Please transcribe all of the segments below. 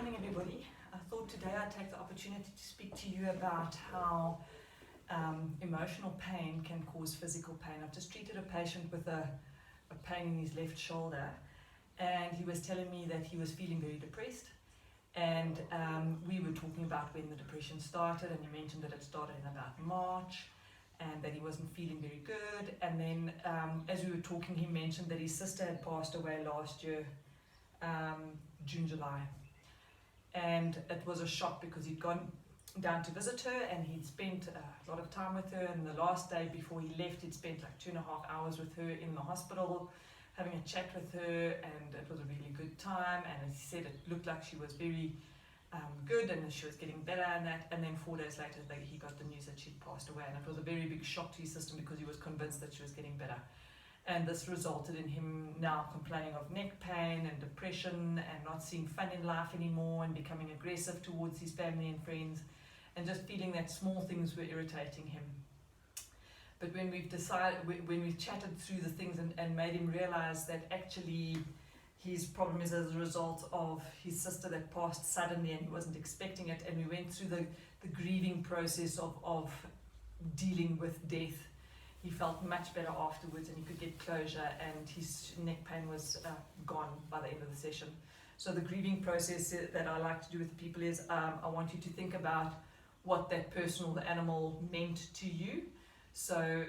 morning, everybody. I thought today I'd take the opportunity to speak to you about how emotional pain can cause physical pain. I've just treated a patient with a pain in his left shoulder, and he was telling me that he was feeling very depressed. And we were talking about when the depression started, and he mentioned that it started in about March and that he wasn't feeling very good. And then as we were talking, he mentioned that his sister had passed away last year, June, July. And it was a shock because he'd gone down to visit her and he'd spent a lot of time with her, and the last day before he left he'd spent like 2.5 hours with her in the hospital having a chat with her, and it was a really good time. And as he said, it looked like she was very good and she was getting better and that. And then 4 days later he got the news that she'd passed away, and it was a very big shock to his system because he was convinced that she was getting better. And this resulted in him now complaining of neck pain and depression and not seeing fun in life anymore, and becoming aggressive towards his family and friends, and just feeling that small things were irritating him. But when we've chatted through the things and made him realize that actually his problem is as a result of his sister that passed suddenly and he wasn't expecting it, and we went through the grieving process of dealing with death, he felt much better afterwards and he could get closure, and his neck pain was gone by the end of the session. So the grieving process that I like to do with people is I want you to think about what that person or the animal meant to you. So,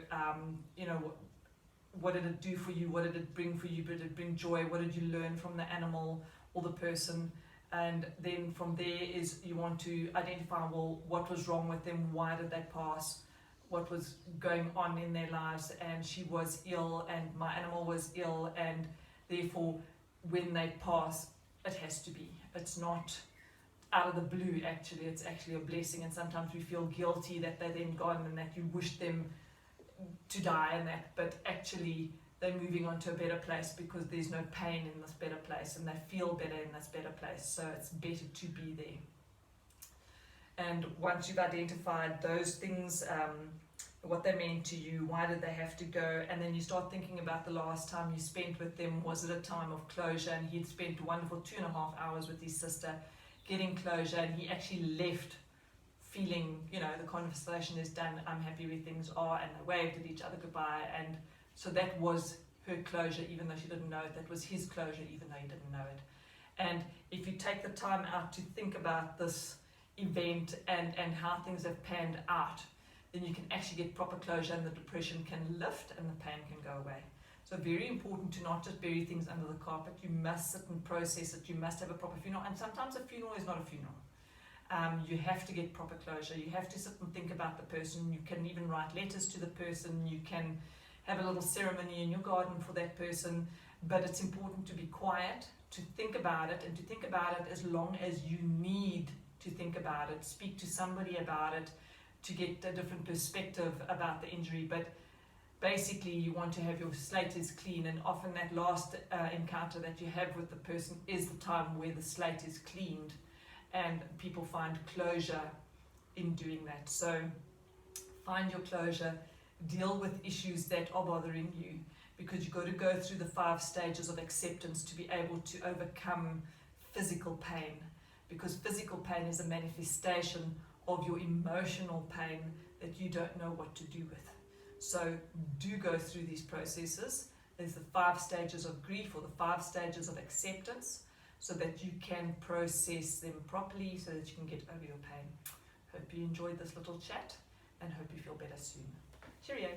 what did it do for you? What did it bring for you? Did it bring joy? What did you learn from the animal or the person? And then from there is you want to identify, well, what was wrong with them? Why did they pass? What was going on in their lives? And she was ill and my animal was ill, and therefore when they pass, it has to be. It's not out of the blue, actually. It's actually a blessing, and sometimes we feel guilty that they're then gone and that you wish them to die and that, but actually they're moving on to a better place because there's no pain in this better place and they feel better in this better place, so it's better to be there. And once you've identified those things, what they meant to you, why did they have to go, and then you start thinking about the last time you spent with them. Was it a time of closure? And he'd spent a wonderful 2.5 hours with his sister getting closure, and he actually left feeling, the conversation is done, I'm happy where things are, and they waved at each other goodbye. And so that was her closure, even though she didn't know it. That was his closure, even though he didn't know it. And if you take the time out to think about this event and how things have panned out, then you can actually get proper closure, and the depression can lift and the pain can go away. So very important to not just bury things under the carpet. You must sit and process it. You must have a proper funeral, and sometimes a funeral is not a funeral. You have to get proper closure. You have to sit and think about the person. You can even write letters to the person. You can have a little ceremony in your garden for that person, but it's important to be quiet, to think about it, and to think about it as long as you need to think about it. Speak to somebody about it to get a different perspective about the injury, but basically you want to have your slate is clean, and often that last encounter that you have with the person is the time where the slate is cleaned, and people find closure in doing that. So find your closure, deal with issues that are bothering you, because you've got to go through the 5 stages of acceptance to be able to overcome physical pain, because physical pain is a manifestation of your emotional pain that you don't know what to do with. So do go through these processes. There's the 5 stages of grief, or the 5 stages of acceptance, so that you can process them properly, so that you can get over your pain. Hope you enjoyed this little chat and hope you feel better soon. Cheerio.